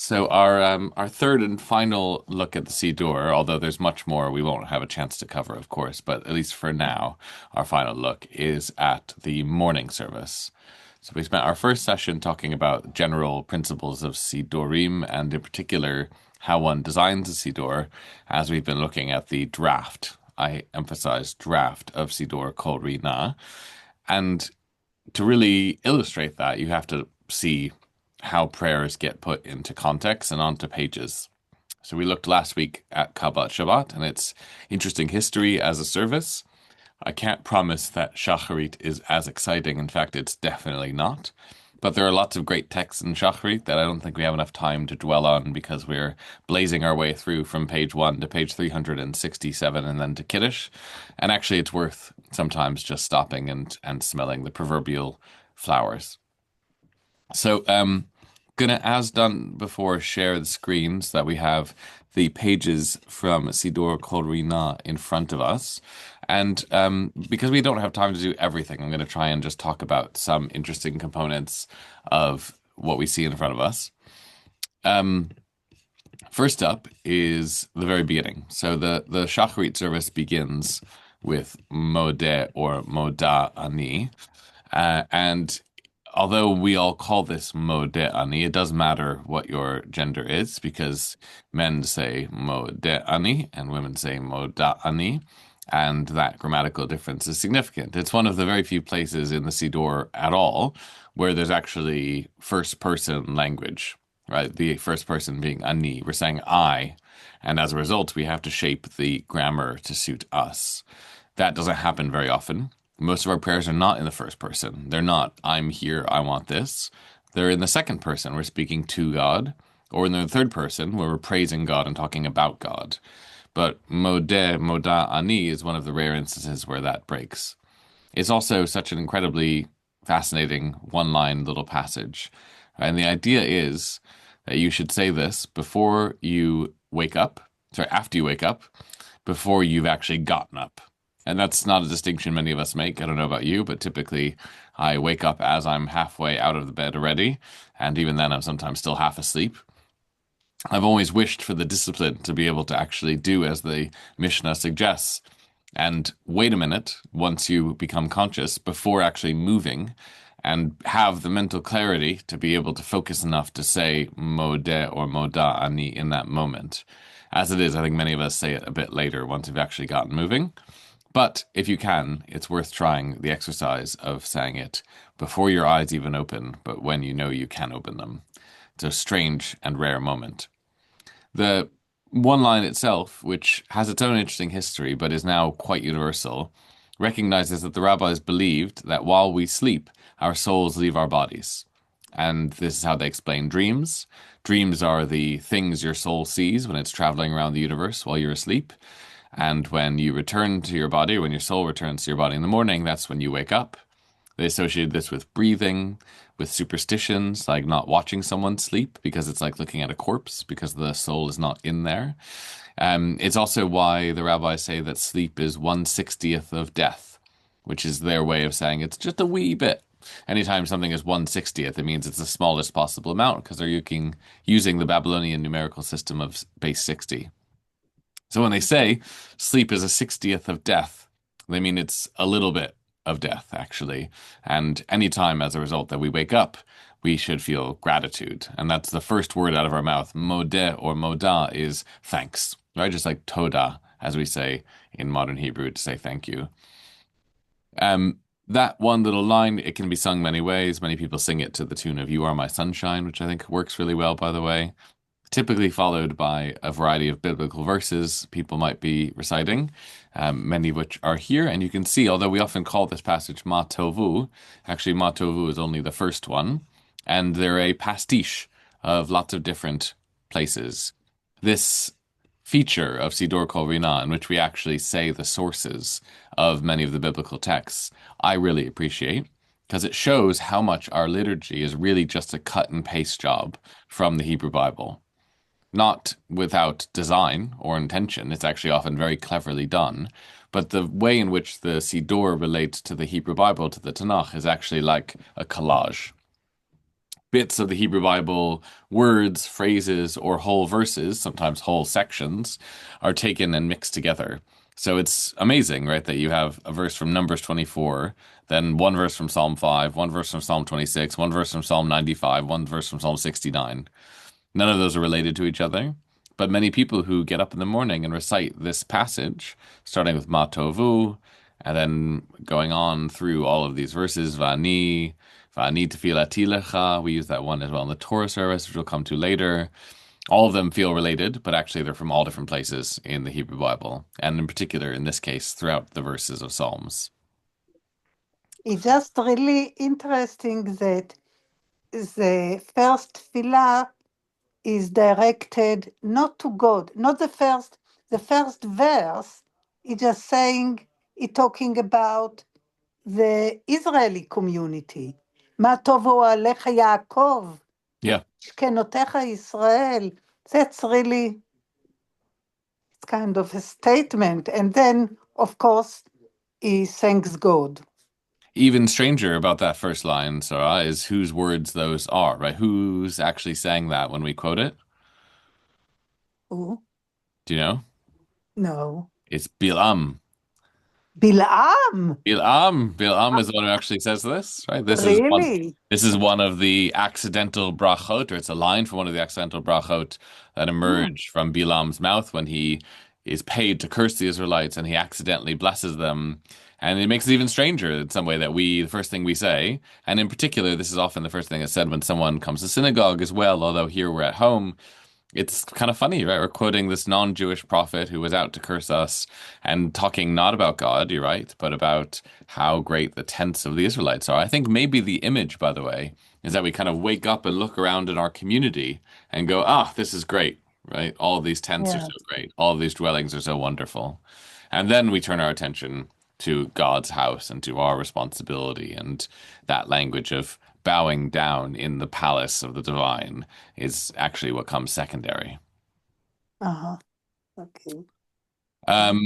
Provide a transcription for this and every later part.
So our third and final look at the Siddur, although there's much more we won't have a chance to cover, of course, but at least for now, our final look is at the morning service. So we spent our first session talking about general principles of Siddurim and in particular how one designs a Siddur as we've been looking at the draft. I emphasize draft of Siddur Kol Rina. And to really illustrate that, you have to see how prayers get put into context and onto pages. So we looked last week at Shabbat and its interesting history as a service. I can't promise that Shacharit is as exciting. In fact, it's definitely not. But there are lots of great texts in Shacharit that I don't think we have enough time to dwell on because we're blazing our way through from page 1 to page 367 and then to Kiddush. And actually, it's worth sometimes just stopping and smelling the proverbial flowers. So, gonna, as done before, share the screens that we have the pages from Siddur Kol Rina in front of us. And because we don't have time to do everything, I'm going to try and just talk about some interesting components of what we see in front of us. First up is the very beginning. So the Shacharit service begins with Modeh or Moda Ani. And although we all call this Modeh Ani, it does matter what your gender is because men say Modeh Ani and women say Moda Ani. And that grammatical difference is significant. It's one of the very few places in the Siddur at all where there's actually first person language, right? The first person being ani. We're saying I. And as a result, we have to shape the grammar to suit us. That doesn't happen very often. Most of our prayers are not in the first person. They're not, I'm here, I want this. They're in the second person. We're speaking to God. Or in the third person, where we're praising God and talking about God. But Moda Ani is one of the rare instances where that breaks. It's also such an incredibly fascinating one-line little passage. And the idea is that you should say this before you wake up, sorry, after you wake up, before you've actually gotten up. And that's not a distinction many of us make. I don't know about you, but typically I wake up as I'm halfway out of the bed already. And even then, I'm sometimes still half asleep. I've always wished for the discipline to be able to actually do as the Mishnah suggests and wait a minute once you become conscious before actually moving and have the mental clarity to be able to focus enough to say Modeh or Moda Ani in that moment. As it is, I think many of us say it a bit later once we've actually gotten moving. But if you can, it's worth trying the exercise of saying it before your eyes even open, but when you know you can open them. It's a strange and rare moment. The one line itself, which has its own interesting history but is now quite universal, recognizes that the rabbis believed that while we sleep, our souls leave our bodies. And this is how they explain dreams. Dreams are the things your soul sees when it's traveling around the universe while you're asleep. And when you return to your body, when your soul returns to your body in the morning, that's when you wake up. They associated this with breathing, with superstitions, like not watching someone sleep because it's like looking at a corpse because the soul is not in there. It's also why the rabbis say that sleep is 1/60th of death, which is their way of saying it's just a wee bit. Anytime something is 1/60th, it means it's the smallest possible amount because they're using the Babylonian numerical system of base 60. So when they say sleep is a 60th of death, they mean it's a little bit of death, actually. And any time as a result that we wake up, we should feel gratitude. And that's the first word out of our mouth. Modeh or moda is thanks, right? Just like toda, as we say in modern Hebrew to say thank you. That one little line, it can be sung many ways. Many people sing it to the tune of You Are My Sunshine, which I think works really well, by the way. Typically followed by a variety of biblical verses people might be reciting, many of which are here. And you can see, although we often call this passage Ma Tovu, actually Ma Tovu is only the first one, and they're a pastiche of lots of different places. This feature of Siddur Kol Rina, in which we actually say the sources of many of the biblical texts, I really appreciate, because it shows how much our liturgy is really just a cut and paste job from the Hebrew Bible. Not without design or intention. It's actually often very cleverly done. But the way in which the Siddur relates to the Hebrew Bible, to the Tanakh, is actually like a collage. bits of the Hebrew Bible, words, phrases, or whole verses, sometimes whole sections, are taken and mixed together. So it's amazing, right, that you have a verse from Numbers 24, then one verse from Psalm 5, one verse from Psalm 26, one verse from Psalm 95, one verse from Psalm 69. None of those are related to each other, but many people who get up in the morning and recite this passage, starting with Ma Tovu, and then going on through all of these verses, Va'ani tefilati lecha, we use that one as well in the Torah service, which we'll come to later. All of them feel related, but actually they're from all different places in the Hebrew Bible, and in particular, in this case, throughout the verses of Psalms. It's just really interesting that the first tefillah is directed not to God, not the first verse is just saying, it's talking about the Israeli community. מה טובו עליך יעקב, Yeah. משכנותיך ישראל. That's really, it's kind of a statement. And then, of course, he thanks God. Even stranger about that first line, Sarah, is whose words those are, right? Who's actually saying that when we quote it? Who? Do you know? No. It's Bilam. Bilam? Bilam is the one who actually says this, right? Really? This is one of the accidental brachot, or it's a line from one of the accidental brachot that emerge from Bilam's mouth when he is paid to curse the Israelites and he accidentally blesses them. And it makes it even stranger in some way that the first thing we say, and in particular, this is often the first thing that's said when someone comes to synagogue as well, although here we're at home. It's kind of funny, right? We're quoting this non-Jewish prophet who was out to curse us and talking not about God, you're right, but about how great the tents of the Israelites are. I think maybe the image, by the way, is that we kind of wake up and look around in our community and go, ah, this is great, right? All of these tents are Yeah. so great. All of these dwellings are so wonderful. And then we turn our attention to God's house and to our responsibility and that language of bowing down in the palace of the divine is actually what comes secondary. Uh-huh. Okay. Um,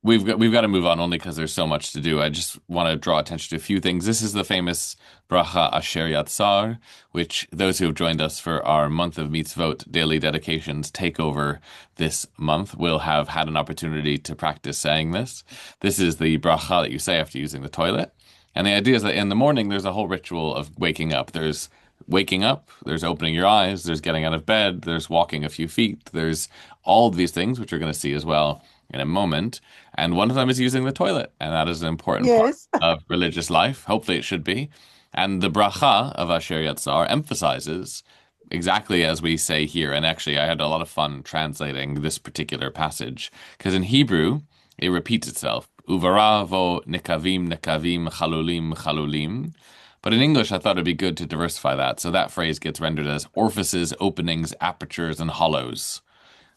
we've got to move on only because there's so much to do. I just want to draw attention to a few things. This is the famous bracha Asher Yatzar, which those who have joined us for our month of mitzvot daily dedications take over this month will have had an opportunity to practice saying this. This is the bracha that you say after using the toilet. And the idea is that in the morning, there's a whole ritual of waking up. There's waking up, there's opening your eyes, there's getting out of bed, there's walking a few feet, there's all of these things, which we're going to see as well in a moment. And one of them is using the toilet. And that is an important part Yes. of religious life. Hopefully, it should be. And the bracha of Asher Yatzar emphasizes exactly as we say here. And actually, I had a lot of fun translating this particular passage because in Hebrew, it repeats itself. Uvara vo nekavim nekavim chalulim chalulim. But in English, I thought it'd be good to diversify that. So that phrase gets rendered as orifices, openings, apertures, and hollows,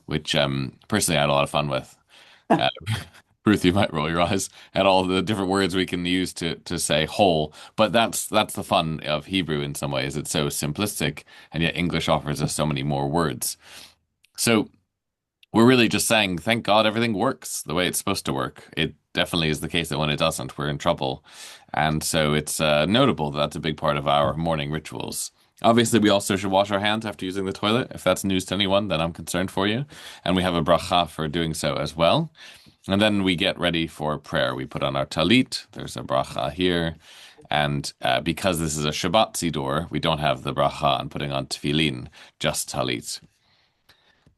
which personally I had a lot of fun with. Uh, Ruth, you might roll your eyes at all the different words we can use to say whole. But that's the fun of Hebrew in some ways. It's so simplistic, and yet English offers us so many more words. So we're really just saying, thank God everything works the way it's supposed to work. It definitely is the case that when it doesn't, we're in trouble. And so it's notable that that's a big part of our morning rituals. Obviously, we also should wash our hands after using the toilet. If that's news to anyone, then I'm concerned for you. And we have a bracha for doing so as well. And then we get ready for prayer. We put on our talit. There's a bracha here. And because this is a Shabbat Siddur, we don't have the bracha on putting on tefillin, just talit.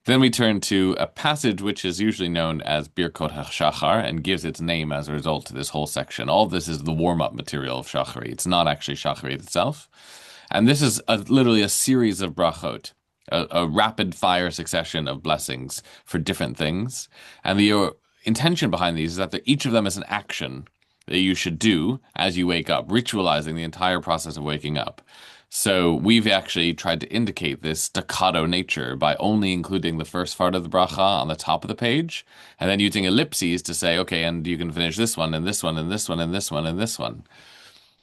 Then we turn to a passage which is usually known as Birkot haShachar and gives its name as a result to this whole section. All of this is the warm-up material of Shacharit. It's not actually Shacharit itself. And this is literally a series of brachot, a rapid-fire succession of blessings for different things. And the intention behind these is that each of them is an action that you should do as you wake up, ritualizing the entire process of waking up. So we've actually tried to indicate this staccato nature by only including the first part of the bracha on the top of the page, and then using ellipses to say, okay, and you can finish this one, and this one, and this one, and this one, and this one.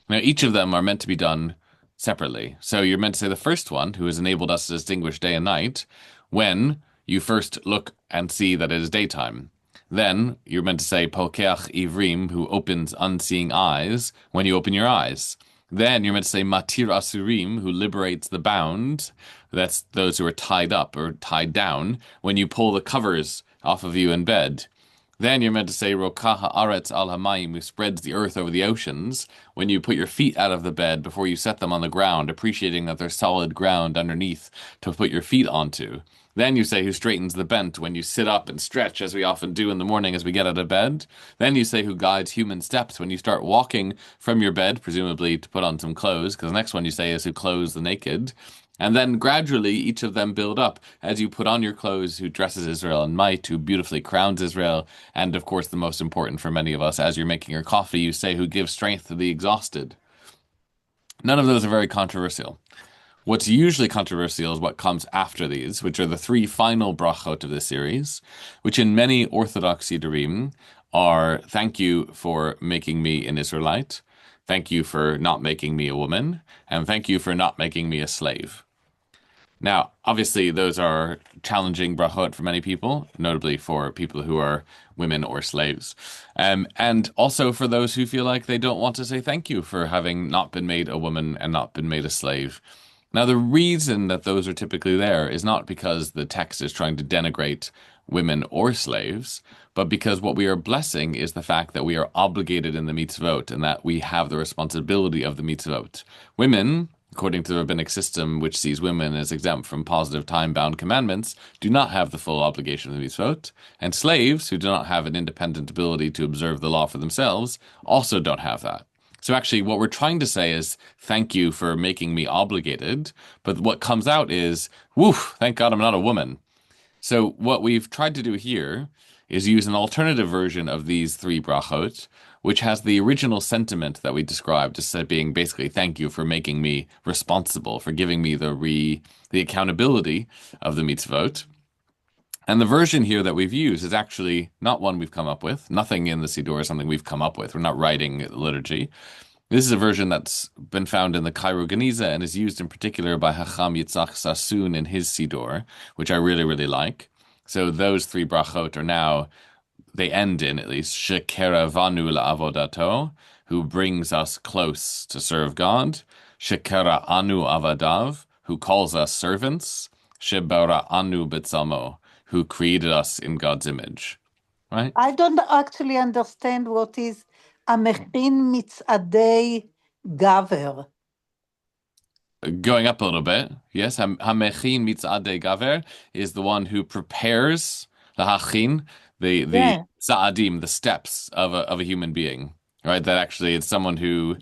Now, each of them are meant to be done separately. So you're meant to say the first one, who has enabled us to distinguish day and night, when you first look and see that it is daytime. Then you're meant to say Pokeach Ivrim, who opens unseeing eyes, when you open your eyes. Then you're meant to say Matir Asurim, who liberates the bound. That's those who are tied up or tied down when you pull the covers off of you in bed. Then you're meant to say Rokaha Aretz al Hamayim, who spreads the earth over the oceans, when you put your feet out of the bed before you set them on the ground, appreciating that there's solid ground underneath to put your feet onto. Then you say who straightens the bent when you sit up and stretch, as we often do in the morning as we get out of bed. Then you say who guides human steps when you start walking from your bed, presumably to put on some clothes, because the next one you say is who clothes the naked. And then gradually each of them build up as you put on your clothes, who dresses Israel in might, who beautifully crowns Israel, and of course, the most important for many of us, as you're making your coffee, you say who gives strength to the exhausted. None of those are very controversial. What's usually controversial is what comes after these, which are the three final brachot of this series, which in many Orthodox Siddurim are thank you for making me an Israelite, thank you for not making me a woman, and thank you for not making me a slave. Now, obviously, those are challenging brachot for many people, notably for people who are women or slaves. And also for those who feel like they don't want to say thank you for having not been made a woman and not been made a slave. Now, the reason that those are typically there is not because the text is trying to denigrate women or slaves, but because what we are blessing is the fact that we are obligated in the mitzvot and that we have the responsibility of the mitzvot. Women, according to the rabbinic system, which sees women as exempt from positive time-bound commandments, do not have the full obligation of the mitzvot, and slaves, who do not have an independent ability to observe the law for themselves, also don't have that. So actually, what we're trying to say is, thank you for making me obligated, but what comes out is, woof, thank God I'm not a woman. So what we've tried to do here is use an alternative version of these three brachot, which has the original sentiment that we described as being basically thank you for making me responsible, for giving me the accountability of the mitzvot. And the version here that we've used is actually not one we've come up with. Nothing in the Siddur is something we've come up with. We're not writing liturgy. This is a version that's been found in the Cairo Geniza and is used in particular by Hacham Yitzhak Sassoon in his Siddur, which I really, really like. So those three brachot are now, they end in at least, Shekeravanu la'avodato, who brings us close to serve God. Shekera anu avadav, who calls us servants. Shebara anu betzalmo, who created us in God's image. Right? I don't actually understand what is המכין מצעדי גבר. Going up a little bit, yes, Hamechin mitzadei gaver is the one who prepares the hachin, the Yeah. sa'adim, the steps of a human being, right? That actually it's someone who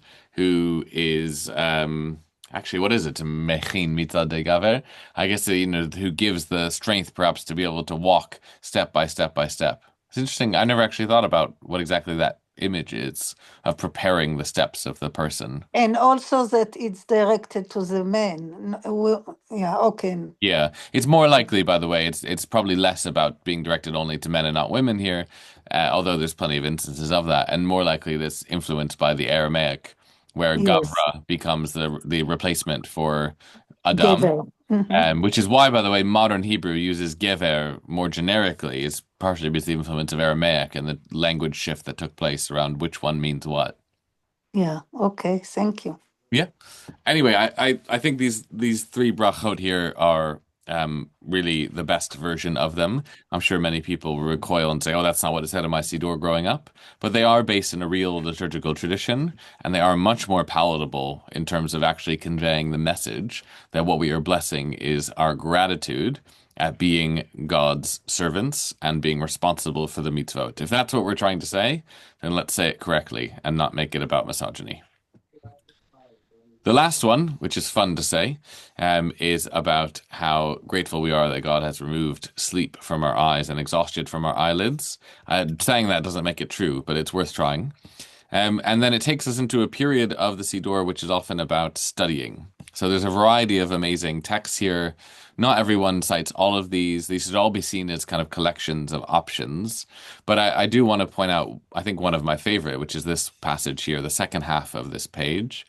is actually what is it? Mechin mitzadei gaver. I guess who gives the strength perhaps to be able to walk step by step by step. It's interesting. I never actually thought about what exactly that image is of preparing the steps of the person. And also that it's directed to the men. Yeah, okay. Yeah, it's more likely, by the way, it's probably less about being directed only to men and not women here, although there's plenty of instances of that, and more likely this influenced by the Aramaic, where Yes, Gavra becomes the replacement for Adam, גבר. Mhm. which is why, by the way, modern Hebrew uses Gever more generically. It's partially because of the influence of Aramaic and the language shift that took place around which one means what. Yeah, okay, thank you. Yeah. Anyway, I think these three brachot here are really the best version of them. I'm sure many people will recoil and say, "Oh, that's not what it said in my Siddur growing up." But they are based in a real liturgical tradition, and they are much more palatable in terms of actually conveying the message that what we are blessing is our gratitude at being God's servants and being responsible for the mitzvot. If that's what we're trying to say, then let's say it correctly and not make it about misogyny. The last one, which is fun to say, is about how grateful we are that God has removed sleep from our eyes and exhaustion from our eyelids. Saying that doesn't make it true, but it's worth trying. And then it takes us into a period of the Siddur, which is often about studying. So there's a variety of amazing texts here. Not everyone cites all of these. These should all be seen as kind of collections of options. But I do want to point out, I think, one of my favorite, which is this passage here, the second half of this page,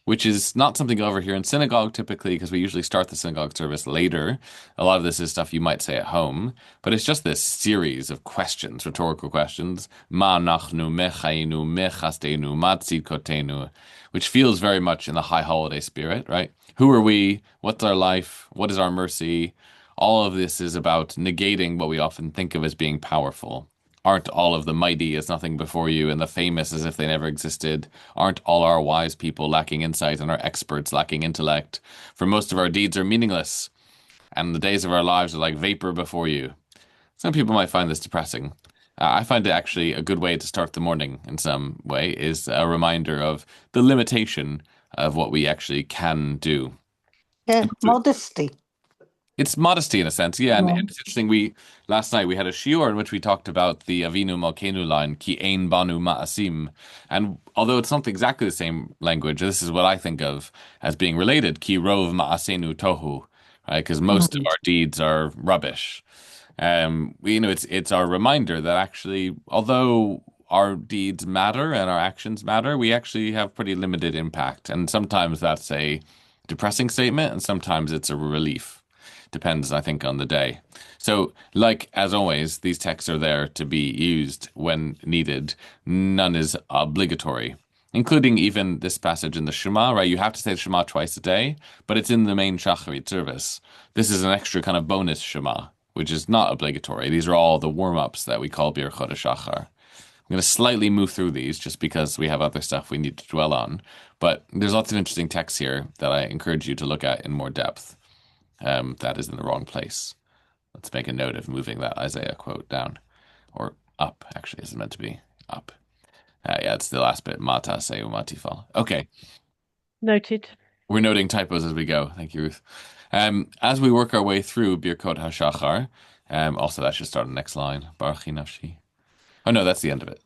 which is not something you'll ever hear in synagogue typically because we usually start the synagogue service later. A lot of this is stuff you might say at home, but it's just this series of questions, rhetorical questions. Ma nachnu mechainu mechastenu matzidkotenu, which feels very much in the high holiday spirit, right? Who are we? What's our life? What is our mercy? All of this is about negating what we often think of as being powerful. Aren't all of the mighty as nothing before you, and the famous as if they never existed? Aren't all our wise people lacking insight, and our experts lacking intellect? For most of our deeds are meaningless, and the days of our lives are like vapor before you. Some people might find this depressing. I find it actually a good way to start the morning in some way, is a reminder of the limitation of what we actually can do. Yeah, modesty. It's modesty in a sense, yeah. And Yeah. it's interesting. We last night we had a shiur in which we talked about the Avinu Malkeinu line, Ki ein banu ma'asim. And although it's not exactly the same language, this is what I think of as being related. Ki rov ma'asenu tohu, right? Because most of Mhm. our deeds are rubbish. It's our reminder that actually, although our deeds matter and our actions matter, we actually have pretty limited impact. And sometimes that's a depressing statement, and sometimes it's a relief. Depends, I think, on the day. So, like as always, these texts are there to be used when needed. None is obligatory, including even this passage in the Shema, right? You have to say the Shema twice a day, but it's in the main Shacharit service. This is an extra kind of bonus Shema, which is not obligatory. These are all the warm-ups that we call Birkot haShachar. I'm going to slightly move through these just because we have other stuff we need to dwell on. But there's lots of interesting texts here that I encourage you to look at in more depth. That is in the wrong place. Let's make a note of moving that Isaiah quote down or up, actually, is it meant to be up? Yeah, it's the last bit. Mata seu matifal. Okay, Noted. we're noting typos as we go. Thank you, Ruth. As we work our way through Birkot haShachar, also that should start on the next line. Baruch nafshi. Oh no, that's the end of it.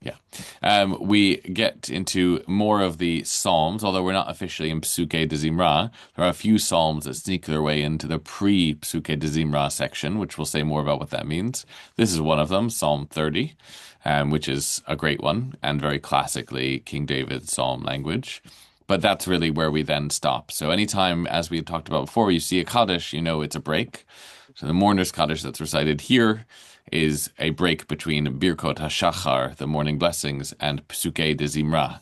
Yeah. We get into more of the Psalms, although we're not officially in Psuke de Zimra. There are a few Psalms that sneak their way into the pre-Psuke de Zimra section, which we'll say more about what that means. This is one of them, Psalm 30, which is a great one and very classically King David Psalm language. But that's really where we then stop. So anytime, as we talked about before, you see a Kaddish, you know it's a break. So the mourner's Kaddish that's recited here is a break between Birkot haShachar, the morning blessings, and Psuke de Zimra,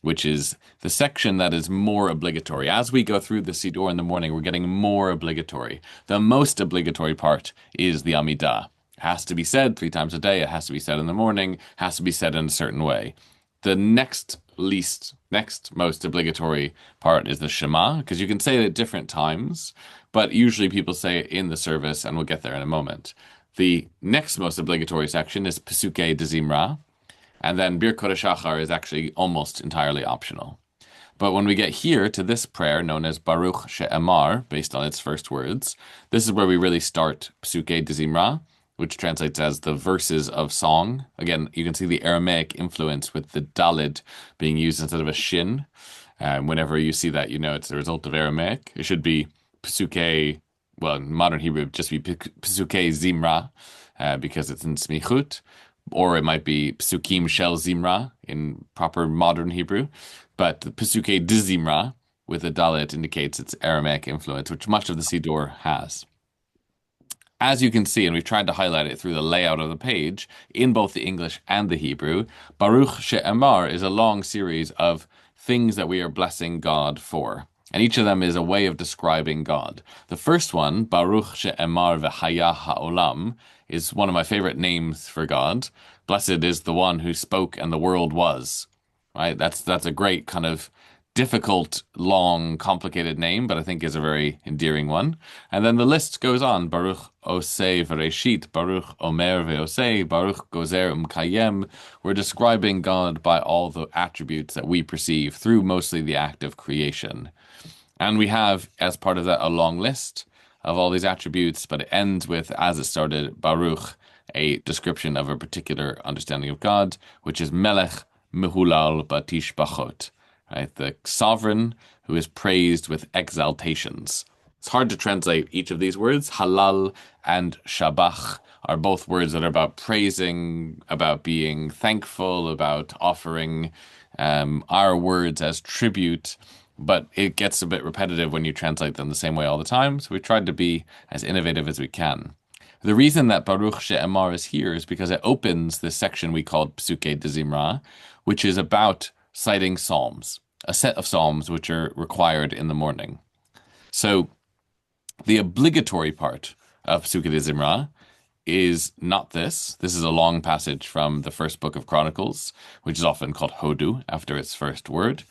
which is the section that is more obligatory. As we go through the Siddur in the morning, we're getting more obligatory. The most obligatory part is the Amidah. It has to be said 3 times a day. It has to be said in the morning. It has to be said in a certain way. The next most obligatory part is the Shema, because you can say it at different times, but usually people say it in the service, and we'll get there in a moment. The next most obligatory section is Pesuke de Zimra, and then Birkot haShachar is actually almost entirely optional. But when we get here to this prayer known as Baruch She'emar, based on its first words, this is where we really start Pesuke de Zimra, which translates as the verses of song. Again, you can see the Aramaic influence with the Dalid being used instead of a shin. Whenever you see that, you know it's the result of Aramaic. It should be Pesuke, well, in modern Hebrew, it would just be Pesuke Zimra, because it's in Smichut, or it might be Pesukim Shel Zimra in proper modern Hebrew. But Pesuke de Zimra with a Dalet indicates its Aramaic influence, which much of the Siddur has. As you can see, and we've tried to highlight it through the layout of the page, in both the English and the Hebrew, Baruch She'emar is a long series of things that we are blessing God for. And each of them is a way of describing God. The first one, Baruch She'emar v'haya ha'olam, is one of my favorite names for God. Blessed is the one who spoke and the world was. Right? That's a great kind of difficult, long, complicated name, but I think is a very endearing one. And then the list goes on. Baruch Osei V'Reshit, Baruch Omer Ve'osei, Baruch Gozer Umkayem. We're describing God by all the attributes that we perceive through mostly the act of creation. And we have, as part of that, a long list of all these attributes, but it ends with, as it started, Baruch, a description of a particular understanding of God, which is Melech Mehulal Batish Bachot. Right? The sovereign who is praised with exaltations. It's hard to translate each of these words. Halal and Shabach are both words that are about praising, about being thankful, about offering our words as tribute, but it gets a bit repetitive when you translate them the same way all the time. So we tried to be as innovative as we can. The reason that Baruch She'emar is here is because it opens this section we called Psuke de Zimra, which is about citing psalms, a set of psalms which are required in the morning. So the obligatory part of Psuke de Zimra is not this. This is a long passage from the first book of Chronicles, which is often called Hodu after its first word.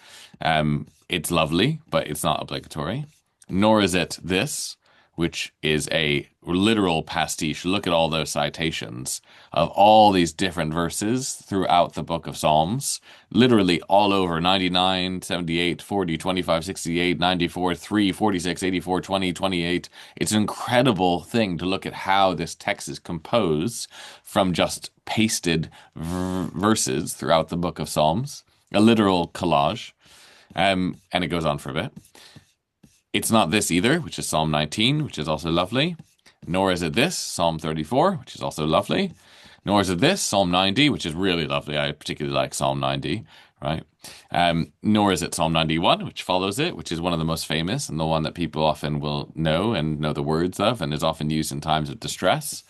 It's lovely, but it's not obligatory. Nor is it this, which is a literal pastiche. Look at all those citations of all these different verses throughout the book of Psalms, literally all over 99, 78, 40, 25, 68, 94, 3, 46, 84, 20, 28. It's an incredible thing to look at how this text is composed from just pasted verses throughout the book of Psalms, a literal collage. And it goes on for a bit. It's not this either, which is Psalm 19, which is also lovely. Nor is it this, Psalm 34, which is also lovely. Nor is it this, Psalm 90, which is really lovely. I particularly like Psalm 90, right? Nor is it Psalm 91, which follows it, which is one of the most famous and the one that people often will know and know the words of and is often used in times of distress.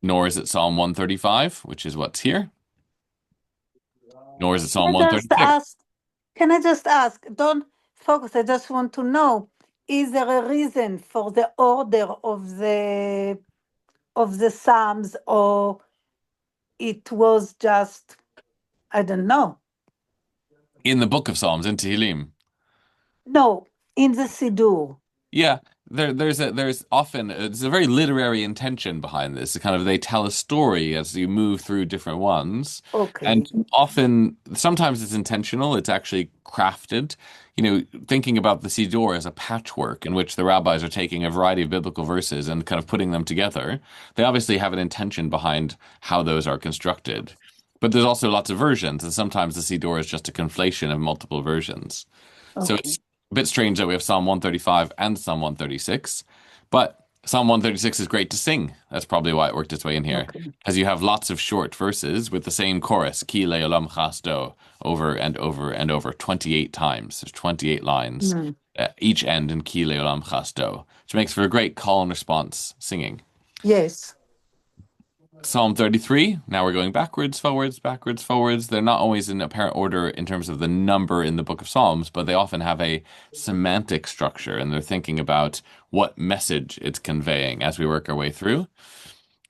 Nor is it Psalm 135, which is what's here. Nor is it Can Psalm I just 136. ask? Can I just ask? Don't focus. I just want to know: is there a reason for the order of the Psalms, or it was just I don't know? In the book of Psalms, in Tehillim. No, in the Siddur. Yeah, there's often it's a very literary intention behind this. It's kind of they tell a story as you move through different ones, and Okay. often sometimes it's intentional. It's actually crafted. Thinking about the Siddur as a patchwork in which the rabbis are taking a variety of biblical verses and kind of putting them together. They obviously have an intention behind how those are constructed. But there's also lots of versions, and sometimes the Siddur is just a conflation of multiple versions. So Okay. it's a bit strange that we have Psalm 135 and Psalm 136, but Psalm 136 is great to sing. That's probably why it worked its way in here, Okay. because you have lots of short verses with the same chorus, Ki le'olam chasdo, over and over and over, 28 times. There's 28 lines, Hmm. each end in Ki le'olam chasdo, which makes for a great call and response singing. Yes. Psalm 33, now we're going backwards, forwards, backwards, forwards. They're not always in apparent order in terms of the number in the book of Psalms, but they often have a semantic structure and they're thinking about what message it's conveying as we work our way through.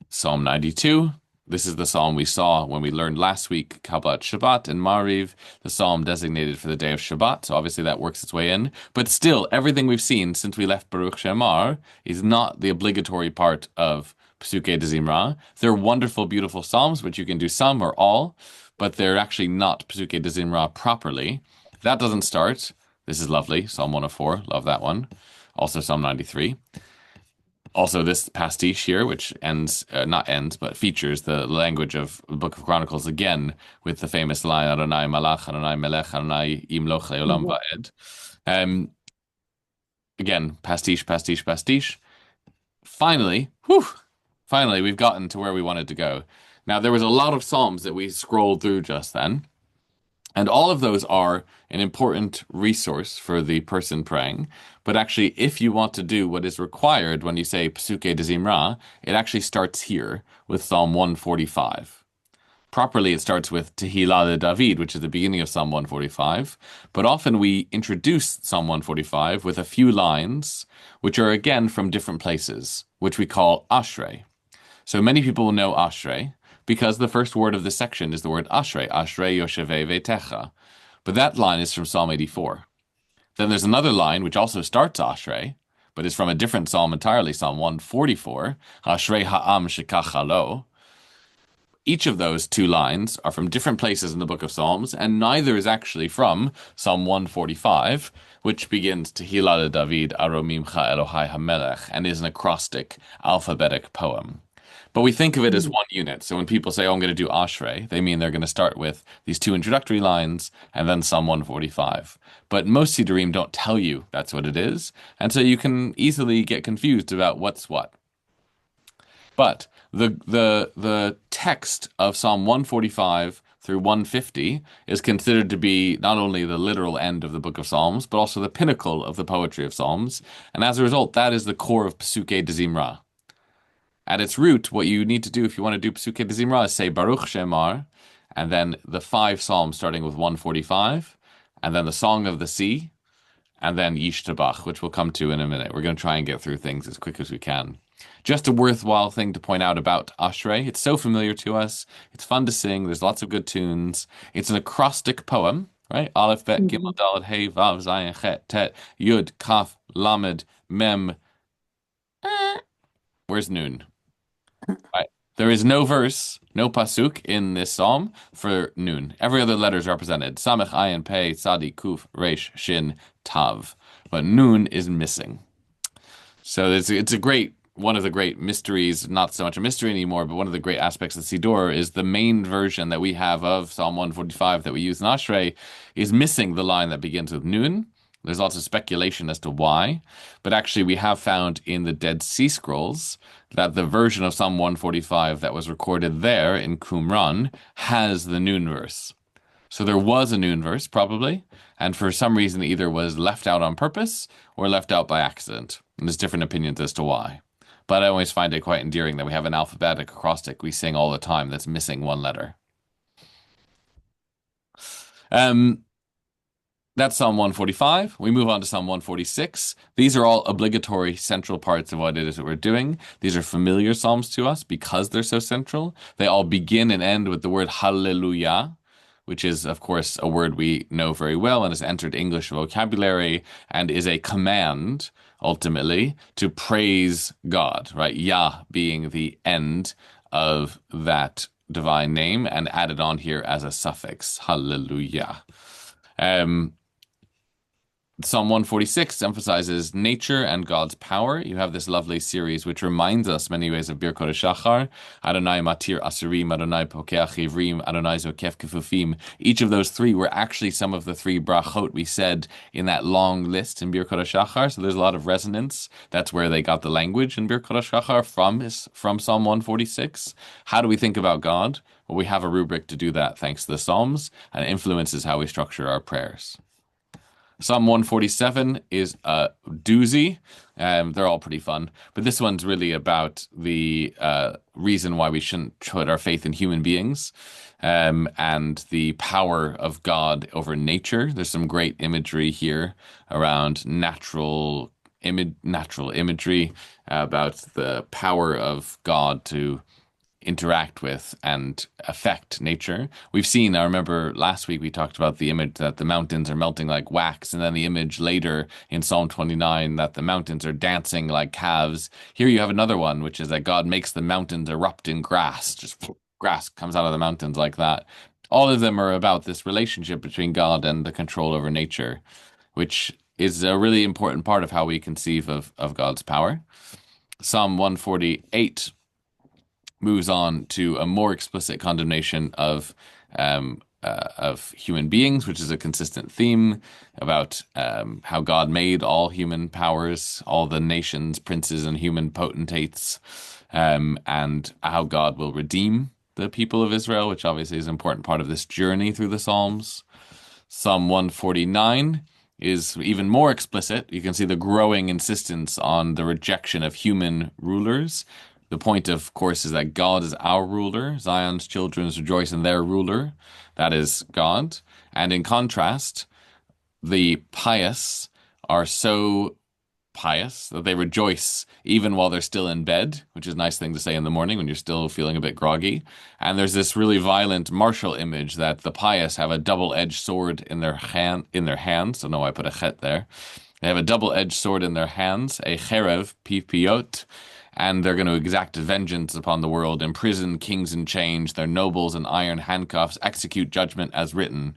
Psalm 92, this is the psalm we saw when we learned last week Kabbalat Shabbat and Mariv, the psalm designated for the day of Shabbat. So obviously that works its way in. But still, everything we've seen since we left Baruch She'emar is not the obligatory part of Psuke de Zimra. They're wonderful, beautiful psalms, which you can do some or all, but they're actually not Psuke de Zimra properly. That doesn't start. This is lovely. Psalm 104. Love that one. Also Psalm 93. Also, this pastiche here, which ends, not ends, but features the language of the Book of Chronicles again with the famous line, Adonai Malach, Adonai Melech, Adonai Imloch Leolam Mhm. Va'ed. Um, again, pastiche, pastiche, pastiche. Finally, whew, finally, we've gotten to where we wanted to go. Now, there was a lot of Psalms that we scrolled through just then. And all of those are an important resource for the person praying. But actually, if you want to do what is required when you say Psuke de Zimra, it actually starts here with Psalm 145. Properly, it starts with Tehillah de David, which is the beginning of Psalm 145. But often we introduce Psalm 145 with a few lines, which are again from different places, which we call Ashrei. So many people will know Ashrei because the first word of the section is the word Ashrei, Ashrei Yoshevei Vetecha. But that line is from Psalm 84. Then there's another line which also starts Ashrei, but is from a different psalm entirely, Psalm 144, Ashrei Ha'am Shekachalo. Each of those two lines are from different places in the book of Psalms, and neither is actually from Psalm 145, which begins Tehillah David Aromimcha Elohai HaMelech and is an acrostic, alphabetic poem. But we think of it as Mm. one unit. So when people say, oh, I'm going to do Ashrei, they mean they're going to start with these two introductory lines and then Psalm 145. But most Siddurim don't tell you that's what it is. And so you can easily get confused about what's what. But the text of Psalm 145 through 150 is considered to be not only the literal end of the Book of Psalms, but also the pinnacle of the poetry of Psalms. And as a result, that is the core of Pesukei de Zimra. At its root, what you need to do if you want to do Pesukei de Zimra is say Baruch Shemar, and then the five psalms starting with 145, and then the Song of the Sea, and then Yishtabach, which we'll come to in a minute. We're going to try and get through things as quick as we can. Just a worthwhile thing to point out about Ashrei. It's so familiar to us. It's fun to sing. There's lots of good tunes. It's an acrostic poem, right? Aleph, Bet, Gimel, Dalet, Hey, Vav, Zayin, Chet, Tet, Yud, Kaf, Lamed, Mem. Where's Nun? Right. There is no verse, no pasuk in this psalm for Nun. Every other letter is represented. Samech, Ayin, Pei, Tzadi, Kuf, Resh, Shin, Tav. But Nun is missing. So it's a great one of the great mysteries, not so much a mystery anymore, but one of the great aspects of Siddur is the main version that we have of Psalm 145 that we use in Ashrei is missing the line that begins with Nun. There's lots of speculation as to why, but actually we have found in the Dead Sea Scrolls that the version of Psalm 145 that was recorded there in Qumran has the Nun verse. So there was a Nun verse, probably, and for some reason either was left out on purpose or left out by accident. And there's different opinions as to why. But I always find it quite endearing that we have an alphabetic acrostic we sing all the time that's missing one letter. That's Psalm 145. We move on to Psalm 146. These are all obligatory central parts of what it is that we're doing. These are familiar psalms to us because they're so central. They all begin and end with the word hallelujah, which is, of course, a word we know very well and has entered English vocabulary and is a command, ultimately, to praise God, right? Yah being the end of that divine name and added on here as a suffix, hallelujah. Psalm 146 emphasizes nature and God's power. You have this lovely series which reminds us many ways of Birkot haShachar. Adonai matir asurim, Adonai pokeach ivrim, Adonai zokef kefufim. Each of those three were actually some of the three brachot we said in that long list in Birkot haShachar. So there's a lot of resonance. That's where they got the language in Birkot haShachar from Psalm 146. How do we think about God? Well, we have a rubric to do that thanks to the Psalms, and it influences how we structure our prayers. Psalm 147 is a doozy. They're all pretty fun. But this one's really about the reason why we shouldn't put our faith in human beings and the power of God over nature. There's some great imagery here around natural imagery about the power of God to interact with and affect nature. We've seen, I remember last week we talked about the image that the mountains are melting like wax, and then the image later in Psalm 29 that the mountains are dancing like calves. Here you have another one, which is that God makes the mountains erupt in grass. Just grass comes out of the mountains like that. All of them are about this relationship between God and the control over nature, which is a really important part of how we conceive of God's power. Psalm 148 moves on to a more explicit condemnation of human beings, which is a consistent theme about how God made all human powers, all the nations, princes, and human potentates, and how God will redeem the people of Israel, which obviously is an important part of this journey through the Psalms. Psalm 149 is even more explicit. You can see the growing insistence on the rejection of human rulers. The point, of course, is that God is our ruler. Zion's children rejoice in their ruler. That is God. And in contrast, the pious are so pious that they rejoice even while they're still in bed, which is a nice thing to say in the morning when you're still feeling a bit groggy. And there's this really violent martial image that the pious have a double-edged sword in their hands. So no, I put a chet there. They have a double-edged sword in their hands, a cherev, pipiot, and they're going to exact vengeance upon the world, imprison kings in chains, their nobles in iron handcuffs, execute judgment as written.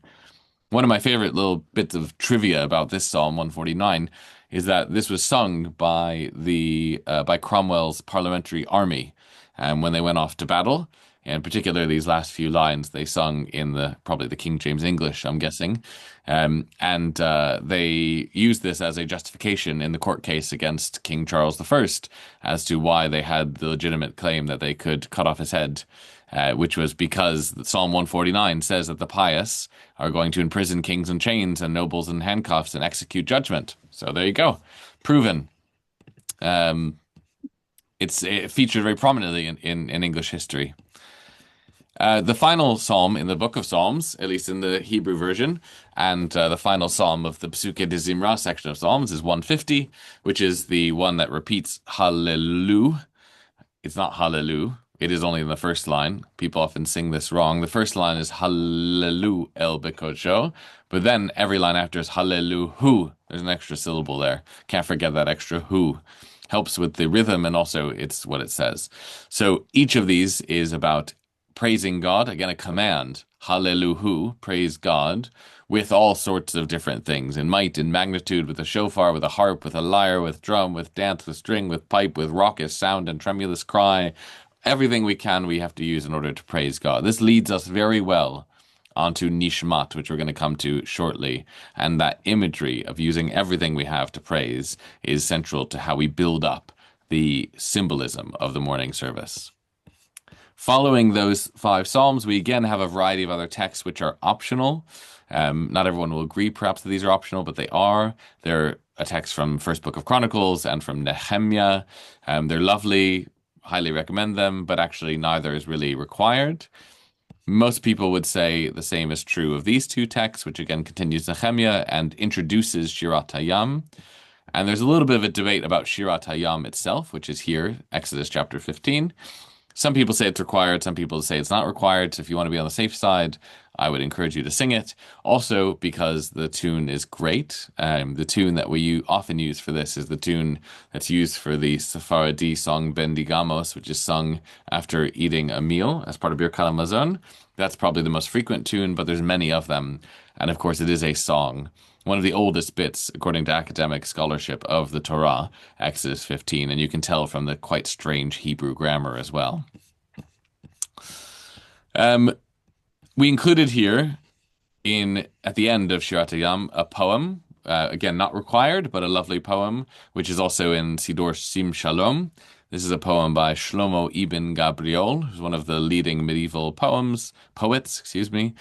One of my favorite little bits of trivia about this Psalm 149 is that this was sung by Cromwell's parliamentary army when they went off to battle. In particular, these last few lines they sung in the probably the King James English, I'm guessing, and they used this as a justification in the court case against King Charles I as to why they had the legitimate claim that they could cut off his head, which was because Psalm 149 says that the pious are going to imprison kings in chains and nobles in handcuffs and execute judgment. So there you go, proven. Um, it featured very prominently in English history. The final psalm in the Book of Psalms, at least in the Hebrew version, and the final psalm of the Psuke de Zimra section of Psalms is 150, which is the one that repeats Hallelu. It's not Hallelu. It is only in the first line. People often sing this wrong. The first line is Hallelu el Birkot, but then every line after is Hallelu hu. There's an extra syllable there. Can't forget that extra hu. Helps with the rhythm and also it's what it says. So each of these is about praising God. Again, a command. Hallelu, praise God, with all sorts of different things in might, in magnitude, with a shofar, with a harp, with a lyre, with drum, with dance, with string, with pipe, with raucous sound and tremulous cry. Everything we can, we have to use in order to praise God. This leads us very well onto Nishmat, which we're going to come to shortly. And that imagery of using everything we have to praise is central to how we build up the symbolism of the morning service. Following those five psalms, we again have a variety of other texts which are optional. Not everyone will agree, perhaps, that these are optional, but they are. They're a text from First Book of Chronicles and from Nehemiah. They're lovely, highly recommend them, but actually neither is really required. Most people would say the same is true of these two texts, which again continues Nehemiah and introduces Shirat Hayam. And there's a little bit of a debate about Shirat Hayam itself, which is here, Exodus chapter 15. Some people say it's required, some people say it's not required. So if you want to be on the safe side, I would encourage you to sing it. Also, because the tune is great. The tune that we often use for this is the tune that's used for the Sephardi song Bendigamos, which is sung after eating a meal as part of Birkat Hamazon. That's probably the most frequent tune, but there's many of them. And of course, it is a song. One of the oldest bits, according to academic scholarship, of the Torah, Exodus 15, and you can tell from the quite strange Hebrew grammar as well. We included here at the end of Shirat Hayam a poem, again not required, but a lovely poem, which is also in Siddur Sim Shalom. This is a poem by Shlomo ibn Gabriel, who's one of the leading medieval poets, Shachar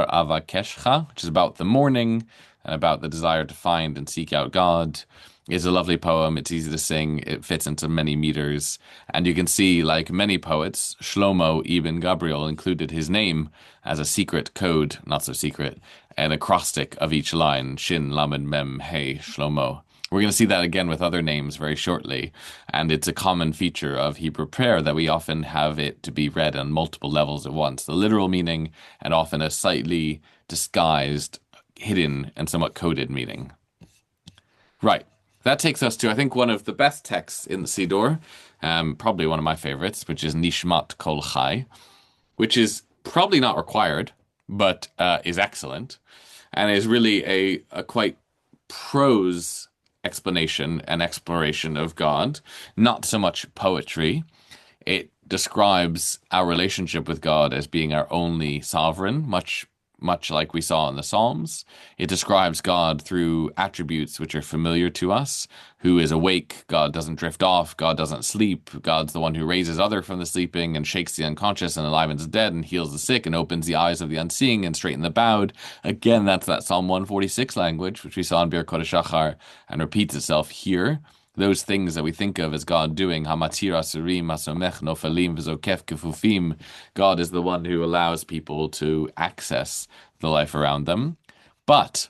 Avakeshcha, which is about the morning and about the desire to find and seek out God. It's a lovely poem. It's easy to sing. It fits into many meters. And you can see, like many poets, Shlomo ibn Gabriel included his name as a secret code, not so secret, an acrostic of each line, Shin, Lamed, Mem, Hey, Shlomo. We're going to see that again with other names very shortly. And it's a common feature of Hebrew prayer that we often have it to be read on multiple levels at once. The literal meaning and often a slightly disguised, hidden, and somewhat coded meaning. Right. That takes us to, I think, one of the best texts in the Siddur, probably one of my favorites, which is Nishmat Kol Chai, which is probably not required, but is excellent, and is really a quite prose explanation and exploration of God, not so much poetry. It describes our relationship with God as being our only sovereign, much like we saw in the Psalms. It describes God through attributes which are familiar to us, who is awake, God doesn't drift off, God doesn't sleep, God's the one who raises other from the sleeping and shakes the unconscious and enlivens the dead and heals the sick and opens the eyes of the unseeing and straightens the bowed. Again, that's that Psalm 146 language, which we saw in Birkot haShachar and repeats itself here. Those things that we think of as God doing, Hamatir Asurim, Masomech, Nofalim, Vizokef, Kefufim. God is the one who allows people to access the life around them. But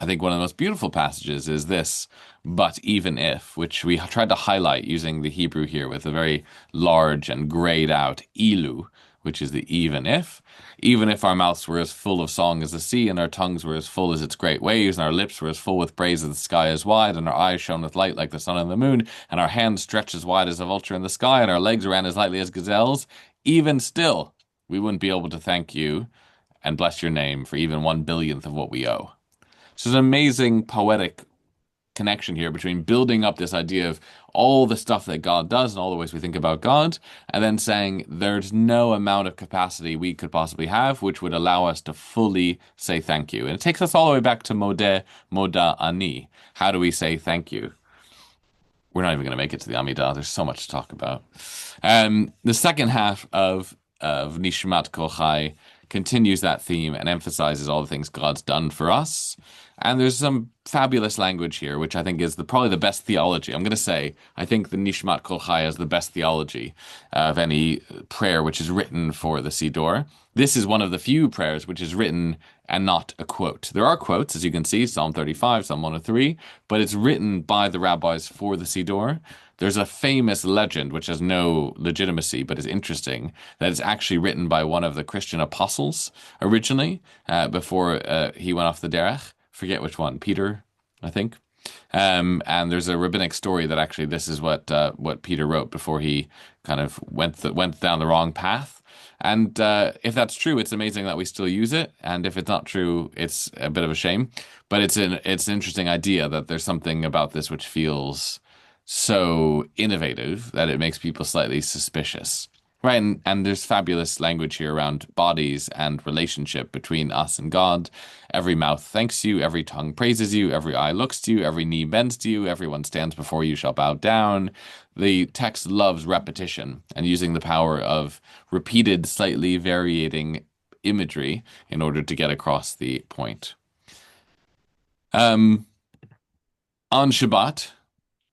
I think one of the most beautiful passages is this, but even if, which we tried to highlight using the Hebrew here with a very large and grayed out ilu, which is the even if our mouths were as full of song as the sea, and our tongues were as full as its great waves, and our lips were as full with praise as the sky is wide, and our eyes shone with light like the sun and the moon, and our hands stretched as wide as a vulture in the sky, and our legs ran as lightly as gazelles, even still, we wouldn't be able to thank you and bless your name for even 1/1000th of what we owe. So it's an amazing poetic connection here between building up this idea of all the stuff that God does and all the ways we think about God, and then saying there's no amount of capacity we could possibly have which would allow us to fully say thank you. And it takes us all the way back to modeh, moda, ani. How do we say thank you? We're not even going to make it to the Amidah. There's so much to talk about. The second half of Nishmat Kol Chai continues that theme and emphasizes all the things God's done for us. And there's some fabulous language here, which I think is probably the best theology. I'm going to say, I think the Nishmat Kol Chai is the best theology of any prayer which is written for the Siddur. This is one of the few prayers which is written and not a quote. There are quotes, as you can see, Psalm 35, Psalm 103, but it's written by the rabbis for the Siddur. There's a famous legend, which has no legitimacy, but is interesting, that it's actually written by one of the Christian apostles originally, before he went off the derech. Forget which one, Peter, I think. And there's a rabbinic story that actually this is what Peter wrote before he kind of went down the wrong path. And if that's true, it's amazing that we still use it. And if it's not true, it's a bit of a shame. But it's an interesting idea that there's something about this which feels so innovative that it makes people slightly suspicious. Right, and there's fabulous language here around bodies and relationship between us and God. Every mouth thanks you, every tongue praises you, every eye looks to you, every knee bends to you, everyone stands before you shall bow down. The text loves repetition and using the power of repeated, slightly varying imagery in order to get across the point. On Shabbat,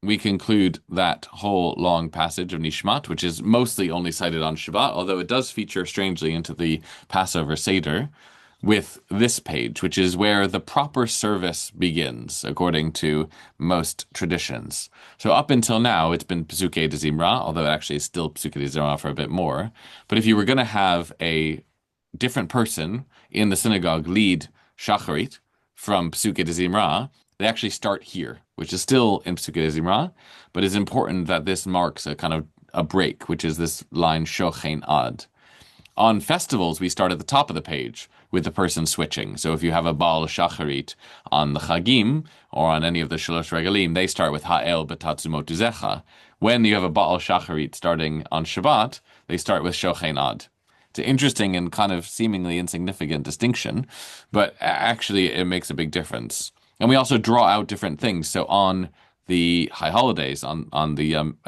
we conclude that whole long passage of Nishmat, which is mostly only cited on Shabbat, although it does feature strangely into the Passover Seder, with this page, which is where the proper service begins, according to most traditions. So up until now, it's been Pesukei de Zimra, although it actually is still Pesukei de Zimra for a bit more. But if you were going to have a different person in the synagogue lead Shacharit from Pesukei de Zimra, they actually start here, which is still in Pesukei de Zimra, but it's important that this marks a kind of a break, which is this line Shochein Ad. On festivals, we start at the top of the page with the person switching. So if you have a Baal Shacharit on the Chagim or on any of the Shalosh Regalim, they start with Ha'el B'Tatzumot Uzecha. When you have a Baal Shacharit starting on Shabbat, they start with Shochein Ad. It's an interesting and kind of seemingly insignificant distinction, but actually it makes a big difference. And we also draw out different things. So on the high holidays, on the Yamim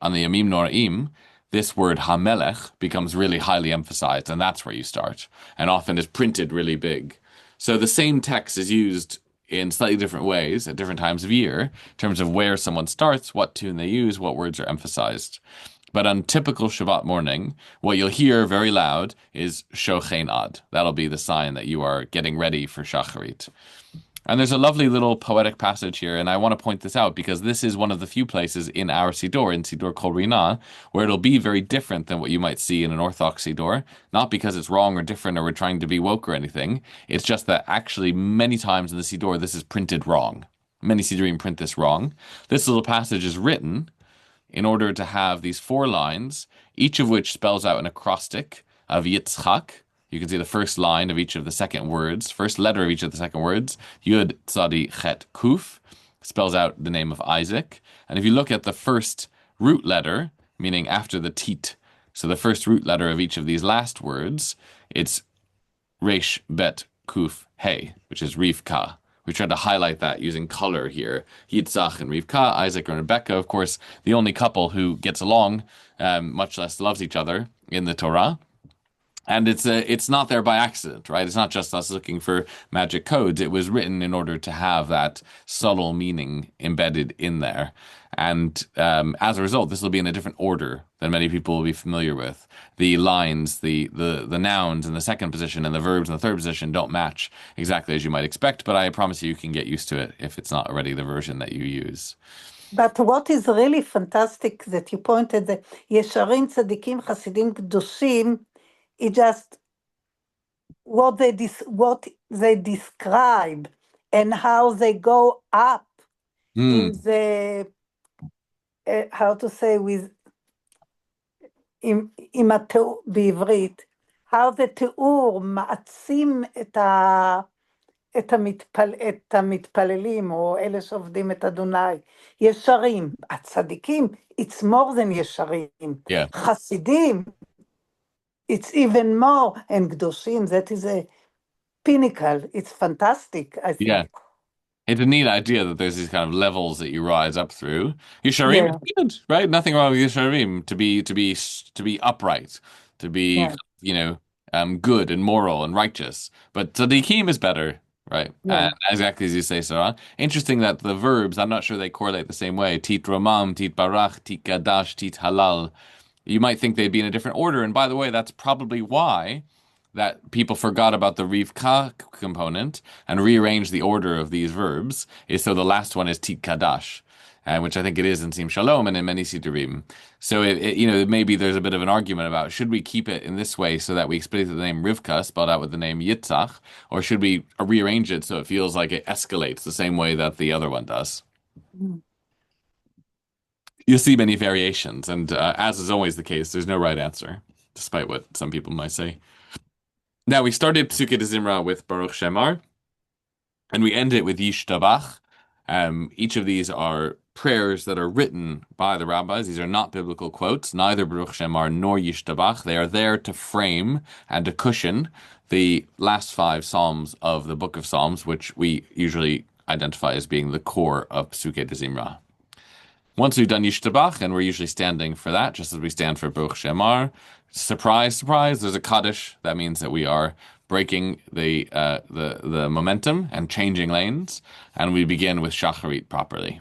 Noraim, this word Hamelech becomes really highly emphasized, and that's where you start, and often is printed really big. So the same text is used in slightly different ways at different times of year, in terms of where someone starts, what tune they use, what words are emphasized. But on typical Shabbat morning, what you'll hear very loud is Shochein Ad. That'll be the sign that you are getting ready for Shacharit. And there's a lovely little poetic passage here, and I want to point this out because this is one of the few places in our Siddur, in Siddur Kol Rina, where it'll be very different than what you might see in an Orthodox Siddur. Not because it's wrong or different or we're trying to be woke or anything. It's just that actually many times in the Siddur, this is printed wrong. Many Siddurim print this wrong. This little passage is written in order to have these 4 lines, each of which spells out an acrostic of Yitzchak. You can see the first line of each of the second words, first letter of each of the second words, Yud Tzadi Chet Kuf, spells out the name of Isaac. And if you look at the first root letter, meaning after the tit, so the first root letter of each of these last words, it's Resh Bet Kuf Hey, which is Rivka. We tried to highlight that using color here. Yitzhak and Rivka, Isaac and Rebecca, of course, the only couple who gets along, much less loves each other in the Torah. And it's not there by accident, right? It's not just us looking for magic codes. It was written in order to have that subtle meaning embedded in there. And as a result, this will be in a different order than many people will be familiar with. The lines, the nouns in the second position and the verbs in the third position don't match exactly as you might expect, but I promise you can get used to it if it's not already the version that you use. But what is really fantastic that you pointed that Yesharim Tzadikim Chasidim Kedoshim, it just what they describe and how they go up in the how to say with עם בעברית, how the תיאור מעצים את המתפללים, או אלה שעובדים את אדוני, ישרים. הצדיקים, it's more than ישרים. Yeah. חסידים, it's even more, and קדושים, that is a pinnacle. It's fantastic, I Yeah. think. It's a neat idea that there's these kind of levels that you rise up through. Yesharim is Yeah, good, right? Nothing wrong with Yesharim to be upright, to be, yeah, good and moral and righteous. But tzaddikim is better, right? And yeah. exactly as you say, Sarah. Interesting that the verbs, I'm not sure they correlate the same way. Tit romam, tit barach, tit gadash, tit halal. You might think they'd be in a different order. And by the way, that's probably why that people forgot about the Rivka component and rearranged the order of these verbs is so the last one is Tit Kadash, which I think it is in Sim Shalom and in many Siddurim. So maybe there's a bit of an argument about should we keep it in this way so that we split the name Rivka spelled out with the name Yitzhak, or should we rearrange it so it feels like it escalates the same way that the other one does? Mm. You'll see many variations, and as is always the case, there's no right answer, despite what some people might say. Now, we started Psuke de Zimra with Baruch Shemar, and we end it with Yishtabach. Each of these are prayers that are written by the rabbis. These are not biblical quotes, neither Baruch Shemar nor Yishtabach. They are there to frame and to cushion the last five psalms of the Book of Psalms, which we usually identify as being the core of Psuke de Zimra. Once we've done Yishtabach, and we're usually standing for that, just as we stand for Baruch Shemar, surprise, surprise, there's a Kaddish. That means that we are breaking the momentum and changing lanes, and we begin with Shacharit properly.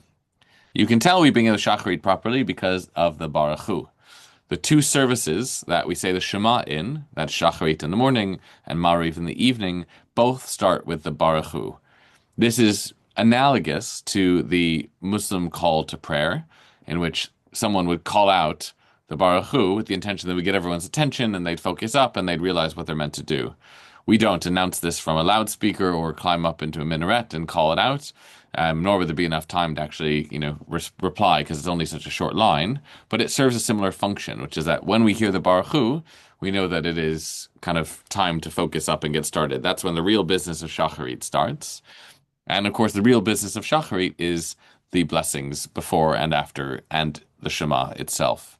You can tell we begin with Shacharit properly because of the Baruch Hu. The two services that we say the Shema in, that's Shacharit in the morning and Mariv in the evening, both start with the Baruch Hu. This is analogous to the Muslim call to prayer, in which someone would call out the Baruch Hu with the intention that we get everyone's attention and they'd focus up and they'd realize what they're meant to do. We don't announce this from a loudspeaker or climb up into a minaret and call it out, nor would there be enough time to actually, reply because it's only such a short line. But it serves a similar function, which is that when we hear the Baruch Hu, we know that it is kind of time to focus up and get started. That's when the real business of Shacharit starts. And of course, the real business of Shacharit is the blessings before and after and the Shema itself.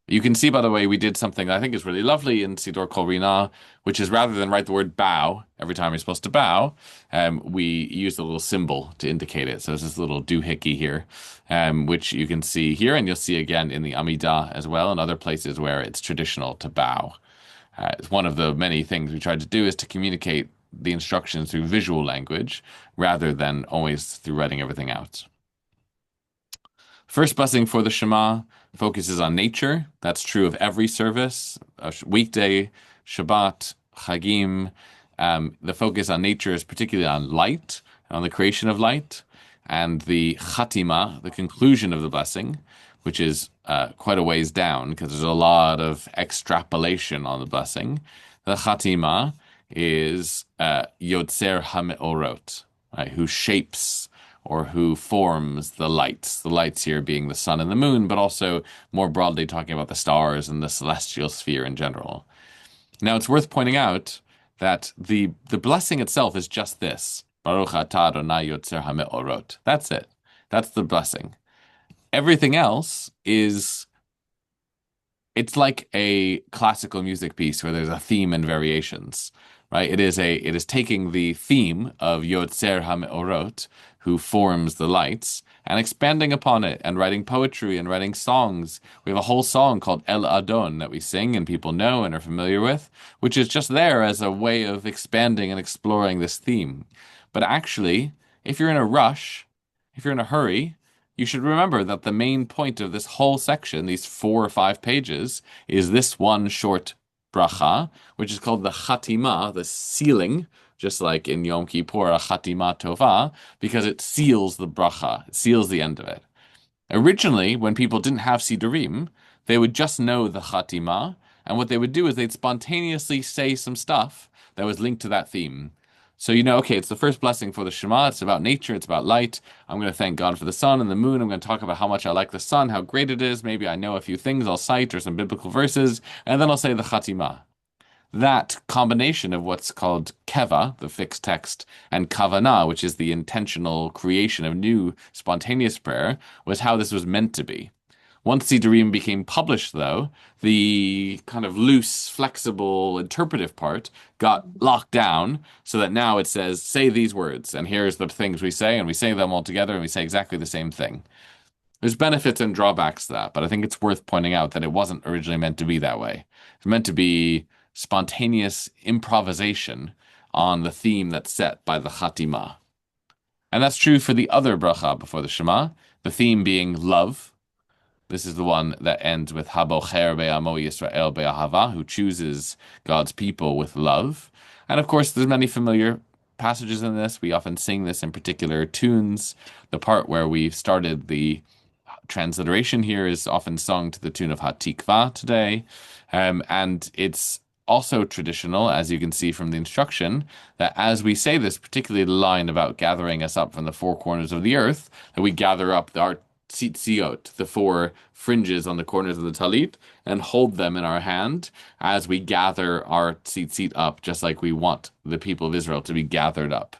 You can see, by the way, we did something I think is really lovely in Siddur Kol Rina, which is rather than write the word bow every time you're supposed to bow, we use a little symbol to indicate it. So there's this little doohickey here, which you can see here, and you'll see again in the Amidah as well, and other places where it's traditional to bow. It's one of the many things we tried to do is to communicate the instructions through visual language rather than always through writing everything out. First blessing for the Shema focuses on nature. That's true of every service, a weekday, Shabbat, Chagim. The focus on nature is particularly on light, on the creation of light, and the Chatima, the conclusion of the blessing, which is quite a ways down because there's a lot of extrapolation on the blessing. The Chatima is Yotzer HaMe'orot, right, who shapes or who forms the lights. The lights here being the sun and the moon, but also more broadly talking about the stars and the celestial sphere in general. Now, it's worth pointing out that the blessing itself is just this. Baruch atah Adonai Yotzer HaMe'orot. That's it. That's the blessing. Everything else is it's like a classical music piece where there's a theme and variations, right? It is taking the theme of Yotzer HaMe'orot, who forms the lights, and expanding upon it and writing poetry and writing songs. We have a whole song called El Adon that we sing and people know and are familiar with, which is just there as a way of expanding and exploring this theme. But actually, if you're in a rush, if you're in a hurry, you should remember that the main point of this whole section, these 4 or 5 pages, is this one short bracha, which is called the Chatima, the sealing, just like in Yom Kippur, a Chatima Tova, because it seals the bracha, it seals the end of it. Originally, when people didn't have Siddurim, they would just know the Chatima, and what they would do is they'd spontaneously say some stuff that was linked to that theme. So okay, it's the first blessing for the Shema. It's about nature. It's about light. I'm going to thank God for the sun and the moon. I'm going to talk about how much I like the sun, how great it is. Maybe I know a few things I'll cite or some biblical verses, and then I'll say the Chatima. that combination of what's called keva, the fixed text, and kavanah, which is the intentional creation of new spontaneous prayer, was how this was meant to be. Once Siddurim became published, though, the kind of loose, flexible, interpretive part got locked down so that now it says, say these words, and here's the things we say, and we say them all together, and we say exactly the same thing. There's benefits and drawbacks to that, but I think it's worth pointing out that it wasn't originally meant to be that way. It's meant to be spontaneous improvisation on the theme that's set by the Chatima. And that's true for the other bracha before the Shema, the theme being love. This is the one that ends with Habocher be'amo Yisrael be'ahava, who chooses God's people with love. And of course, there's many familiar passages in this. We often sing this in particular tunes. The part where we've started the transliteration here is often sung to the tune of Hatikva today. And it's also traditional, as you can see from the instruction, that as we say this, particularly the line about gathering us up from the four corners of the earth, that we gather up our tzitziot, the four fringes on the corners of the talit, and hold them in our hand as we gather our tzitzit up, just like we want the people of Israel to be gathered up.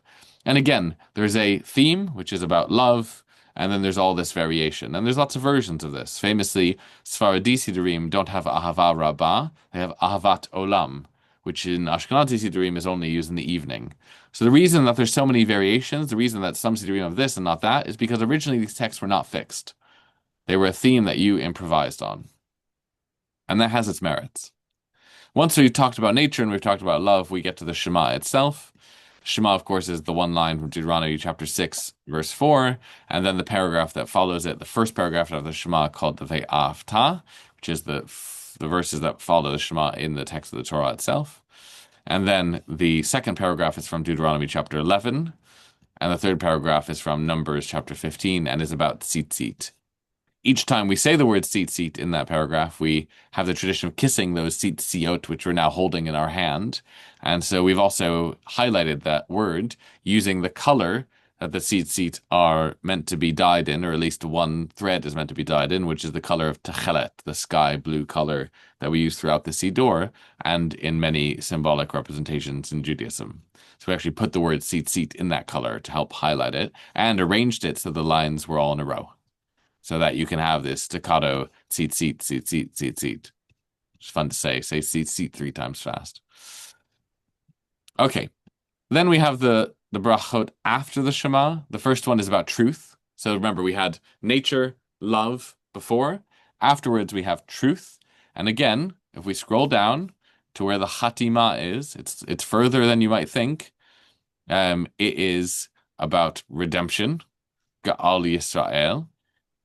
And again, there's a theme, which is about love, and then there's all this variation. And there's lots of versions of this. Famously, Sfaradi Siddurim don't have Ahava Rabbah, they have Ahavat Olam, which in Ashkenazi Siddurim is only used in the evening. So the reason that there's so many variations, the reason that some Siddurim have this and not that, is because originally these texts were not fixed. They were a theme that you improvised on. And that has its merits. Once we've talked about nature and we've talked about love, we get to the Shema itself. Shema, of course, is the one line from Deuteronomy chapter 6, verse 4, and then the paragraph that follows it, the first paragraph of the Shema called the Ve'aftah, which is the verses that follow the Shema in the text of the Torah itself. And then the second paragraph is from Deuteronomy chapter 11, and the third paragraph is from Numbers chapter 15 and is about tzitzit. Each time we say the word tzitzit in that paragraph, we have the tradition of kissing those tzitziot, which we're now holding in our hand. And so we've also highlighted that word using the color that the tzitzit are meant to be dyed in, or at least one thread is meant to be dyed in, which is the color of techelet, the sky blue color that we use throughout the Siddur and in many symbolic representations in Judaism. So we actually put the word tzitzit in that color to help highlight it and arranged it so the lines were all in a row, so that you can have this staccato tzitzit, tzitzit, tzitzit. It's fun to say. Say tzitzit 3 times fast. Okay. Then we have the brachot after the Shema. The first one is about truth. So remember, we had nature, love before. Afterwards, we have truth. And again, if we scroll down to where the Chatima is, it's further than you might think. It is about redemption, Ga'al Yisrael.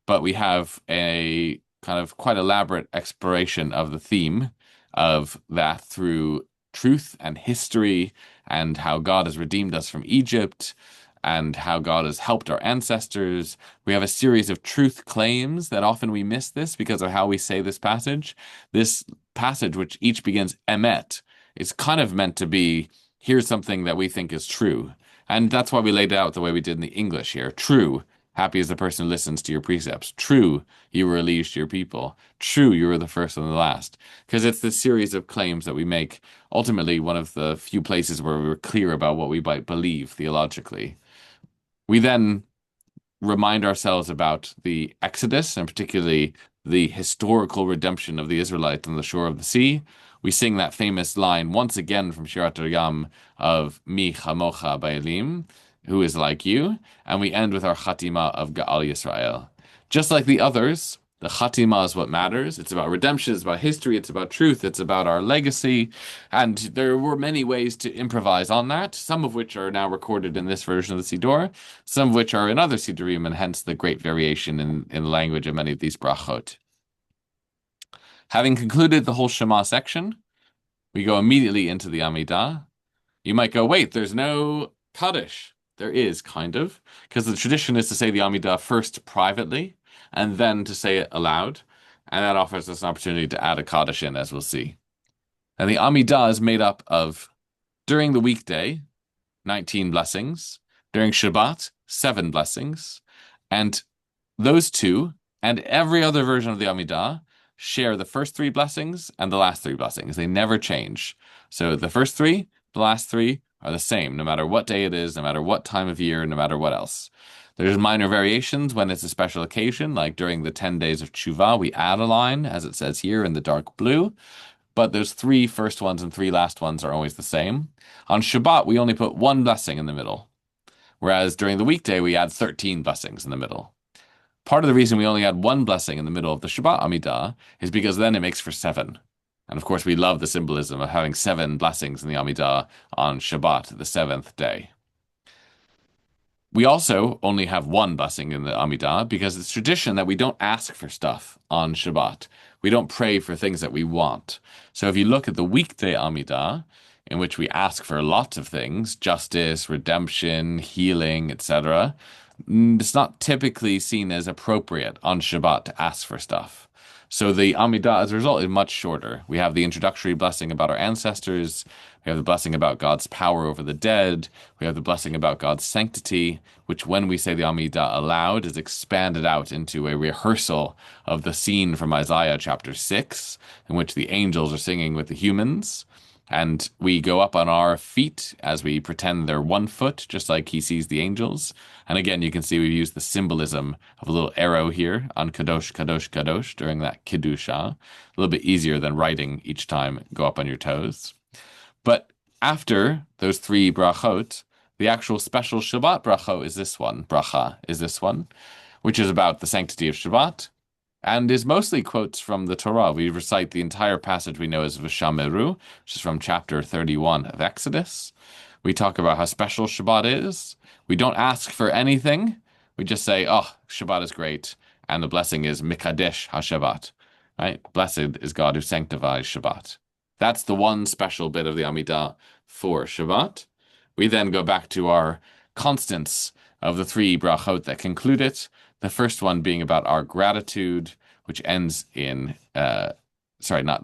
But we have a kind of quite elaborate exploration of the theme of that through truth and history and how God has redeemed us from Egypt and how God has helped our ancestors. We have a series of truth claims that often we miss this because of how we say this passage. This passage, which each begins emet, is kind of meant to be, here's something that we think is true. And that's why we laid it out the way we did in the English here. True. Happy is the person who listens to your precepts. True, you were a liege to your people. True, you were the first and the last. Because it's this series of claims that we make, ultimately one of the few places where we're clear about what we might believe theologically. We then remind ourselves about the Exodus, and particularly the historical redemption of the Israelites on the shore of the sea. We sing that famous line once again from Shirat Yam of Mi Chamocha Ba'elim, who is like you, and we end with our Chatima of Ga'al Yisrael. Just like the others, the Chatima is what matters. It's about redemption, it's about history, it's about truth, it's about our legacy, and there were many ways to improvise on that, some of which are now recorded in this version of the Siddur, some of which are in other Siddurim, and hence the great variation in the language of many of these brachot. Having concluded the whole Shema section, we go immediately into the Amidah. You might go, wait, there's no Kaddish. There is, kind of, because the tradition is to say the Amidah first privately and then to say it aloud. And that offers us an opportunity to add a Kaddish in, as we'll see. And the Amidah is made up of, during the weekday, 19 blessings, during Shabbat, 7 blessings, and those two and every other version of the Amidah share the first 3 blessings and the last 3 blessings. They never change. So the first three, the last three are the same, no matter what day it is, no matter what time of year, no matter what else. There's minor variations when it's a special occasion, like during the 10 days of Tshuva, we add a line, as it says here in the dark blue. But those three first ones and three last ones are always the same. On Shabbat, we only put one blessing in the middle, whereas during the weekday, we add 13 blessings in the middle. Part of the reason we only add one blessing in the middle of the Shabbat Amidah is because then it makes for seven. And of course, we love the symbolism of having seven blessings in the Amidah on Shabbat, the seventh day. We also only have one blessing in the Amidah because it's tradition that we don't ask for stuff on Shabbat. We don't pray for things that we want. So if you look at the weekday Amidah, in which we ask for lots of things, justice, redemption, healing, etc., it's not typically seen as appropriate on Shabbat to ask for stuff. So the Amidah, as a result, is much shorter. We have the introductory blessing about our ancestors. We have the blessing about God's power over the dead. We have the blessing about God's sanctity, which when we say the Amidah aloud is expanded out into a rehearsal of the scene from Isaiah chapter 6, in which the angels are singing with the humans. And we go up on our feet as we pretend they're 1 foot, just like he sees the angels. And again, you can see we've used the symbolism of a little arrow here on Kadosh, Kadosh, Kadosh during that Kiddusha. A little bit easier than writing each time, go up on your toes. But after those three brachot, the actual special Shabbat bracha is this one, which is about the sanctity of Shabbat and is mostly quotes from the Torah. We recite the entire passage we know as V'shameru, which is from chapter 31 of Exodus. We talk about how special Shabbat is. We don't ask for anything. We just say, oh, Shabbat is great. And the blessing is Mikadesh HaShabbat, right? Blessed is God who sanctifies Shabbat. That's the one special bit of the Amidah for Shabbat. We then go back to our constants of the three brachot that conclude it. The first one being about our gratitude, which ends in, not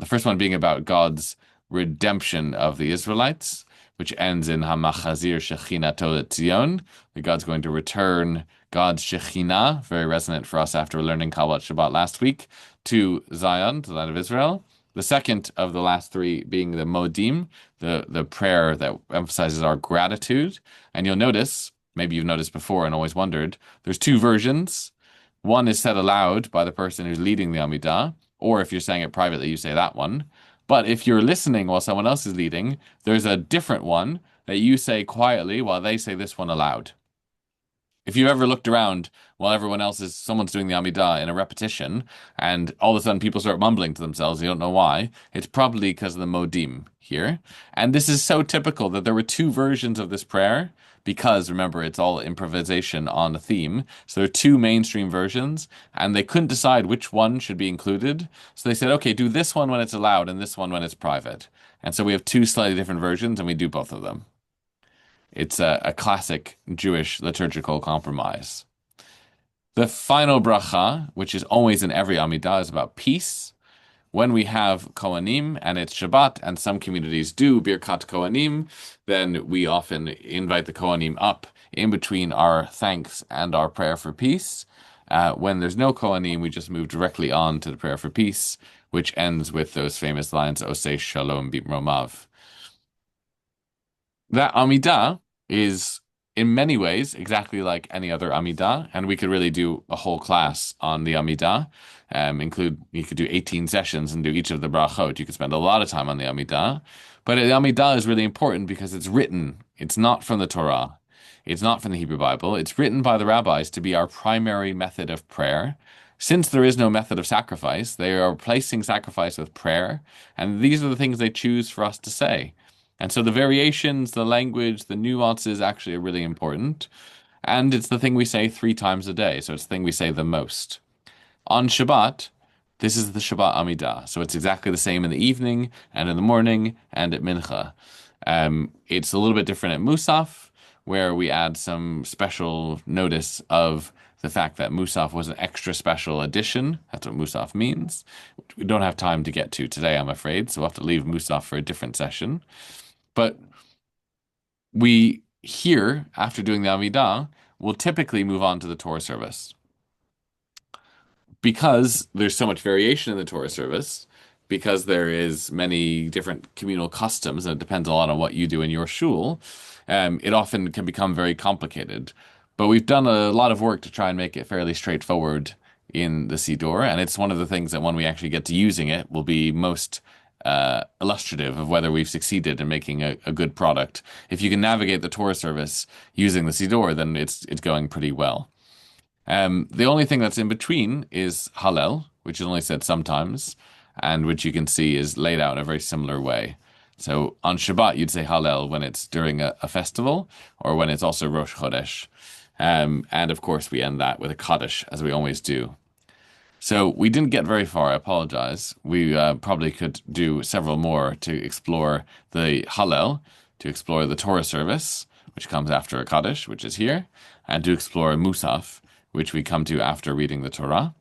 the first one being about God's redemption of the Israelites, which ends in Hamachazir Shechinato Tzion, that God's going to return God's Shekhinah, very resonant for us after learning Kabbalat Shabbat last week, to Zion, to the land of Israel. The second of the last three being the Modim, the prayer that emphasizes our gratitude. And you'll notice, maybe you've noticed before and always wondered, there's two versions. One is said aloud by the person who's leading the Amidah, or if you're saying it privately, you say that one. But if you're listening while someone else is leading, there's a different one that you say quietly while they say this one aloud. If you ever looked around while someone's doing the Amidah in a repetition, and all of a sudden people start mumbling to themselves, you don't know why, it's probably because of the Modim here. And this is so typical that there were two versions of this prayer, because remember, it's all improvisation on a theme. So there are two mainstream versions, and they couldn't decide which one should be included. So they said, okay, do this one when it's allowed and this one when it's private. And so we have two slightly different versions, and we do both of them. It's a classic Jewish liturgical compromise. The final bracha, which is always in every Amidah, is about peace. When we have Kohanim and it's Shabbat, and some communities do Birkot Kohanim, then we often invite the Kohanim up in between our thanks and our prayer for peace. When there's no Kohanim, we just move directly on to the prayer for peace, which ends with those famous lines, Oseh Shalom Bimromav. That Amidah is in many ways exactly like any other Amidah, and we could really do a whole class on the Amidah. You could do 18 sessions and do each of the brachot. You could spend a lot of time on the Amidah, but the Amidah is really important because it's written. It's not from the Torah. It's not from the Hebrew Bible. It's written by the rabbis to be our primary method of prayer. Since there is no method of sacrifice, they are replacing sacrifice with prayer, and these are the things they choose for us to say. And so the variations, the language, the nuances actually are really important. And it's the thing we say 3 times a day. So it's the thing we say the most. On Shabbat, this is the Shabbat Amidah. So it's exactly the same in the evening and in the morning and at Mincha. It's a little bit different at Musaf, where we add some special notice of the fact that Musaf was an extra special edition. That's what Musaf means. We don't have time to get to today, I'm afraid. So we'll have to leave Musaf for a different session. But we here, after doing the Amidah, will typically move on to the Torah service. Because there's so much variation in the Torah service, because there is many different communal customs, and it depends a lot on what you do in your shul, it often can become very complicated. But we've done a lot of work to try and make it fairly straightforward in the Siddur, and it's one of the things that when we actually get to using it will be most illustrative of whether we've succeeded in making a good product. If you can navigate the Torah service using the Siddur, then it's going pretty well. The only thing that's in between is Hallel, which is only said sometimes, and which you can see is laid out in a very similar way. So on Shabbat, you'd say Hallel when it's during a festival or when it's also Rosh Chodesh. And of course, we end that with a Kaddish, as we always do. So we didn't get very far. I apologize. We probably could do several more to explore the Hallel, to explore the Torah service, which comes after a Kaddish, which is here, and to explore Musaf, which we come to after reading the Torah.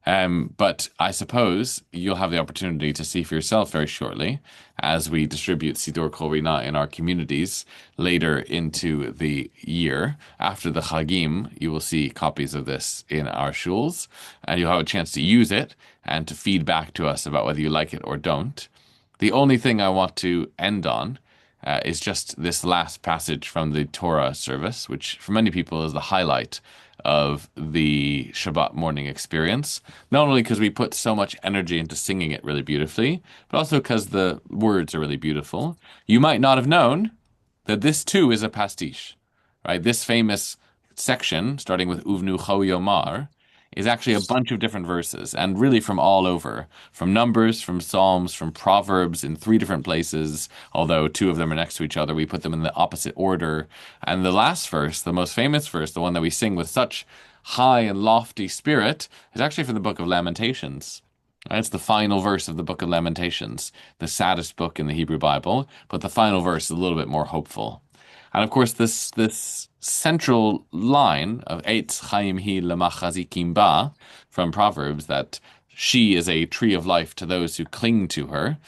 But I suppose you'll have the opportunity to see for yourself very shortly as we distribute Siddur Kol Rina in our communities later into the year. After the Chagim, you will see copies of this in our shuls, and you'll have a chance to use it and to feed back to us about whether you like it or don't. The only thing I want to end on is just this last passage from the Torah service, which for many people is the highlight of the Shabbat morning experience. Not only because we put so much energy into singing it really beautifully, but also because the words are really beautiful. You might not have known that this too is a pastiche, right? This famous section, starting with Uvnu Cho Yomar, is actually a bunch of different verses, and really from all over, from Numbers, from Psalms, from Proverbs in three different places, although two of them are next to each other. We put them in the opposite order. And the last verse, the most famous verse, the one that we sing with such high and lofty spirit, is actually from the book of Lamentations. It's the final verse of the book of Lamentations, the saddest book in the Hebrew Bible, but the final verse is a little bit more hopeful. And of course, this central line of Eitz Chaim Hi Lemachazikim Ba from Proverbs, that she is a tree of life to those who cling to her,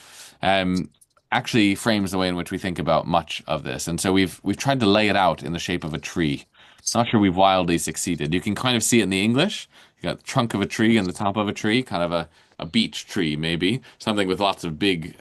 um, actually frames the way in which we think about much of this. And so we've tried to lay it out in the shape of a tree. Not sure we've wildly succeeded. You can kind of see it in the English. You got the trunk of a tree and the top of a tree, kind of a beech tree, maybe, something with lots of big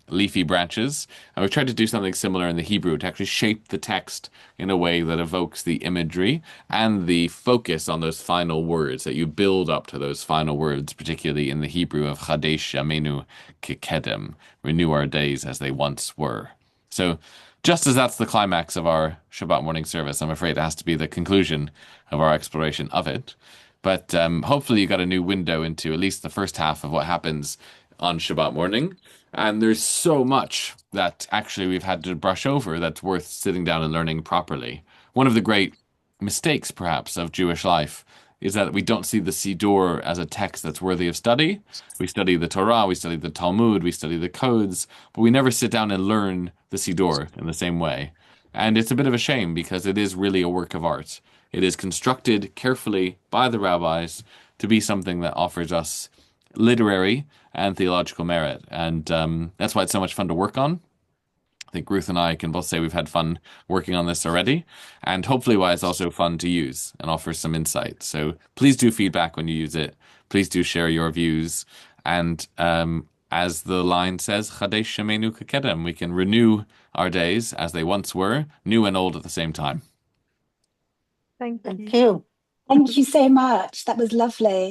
leafy branches. And we've tried to do something similar in the Hebrew to actually shape the text in a way that evokes the imagery and the focus on those final words, that you build up to those final words, particularly in the Hebrew of Chadesh Yamenu Kekedem, renew our days as they once were. So just as that's the climax of our Shabbat morning service, I'm afraid it has to be the conclusion of our exploration of it. But hopefully you got a new window into at least the first half of what happens on Shabbat morning. And there's so much that actually we've had to brush over that's worth sitting down and learning properly. One of the great mistakes, perhaps, of Jewish life is that we don't see the Siddur as a text that's worthy of study. We study the Torah, we study the Talmud, we study the codes, but we never sit down and learn the Siddur in the same way. And it's a bit of a shame because it is really a work of art. It is constructed carefully by the rabbis to be something that offers us literary and theological merit. And that's why it's so much fun to work on. I think Ruth and I can both say we've had fun working on this already, and hopefully why it's also fun to use and offers some insight. So please do feedback when you use it. Please do share your views. And as the line says, Chadesh Shemenu Kekedem, we can renew our days as they once were, new and old at the same time. Thank you. Thank you so much. That was lovely.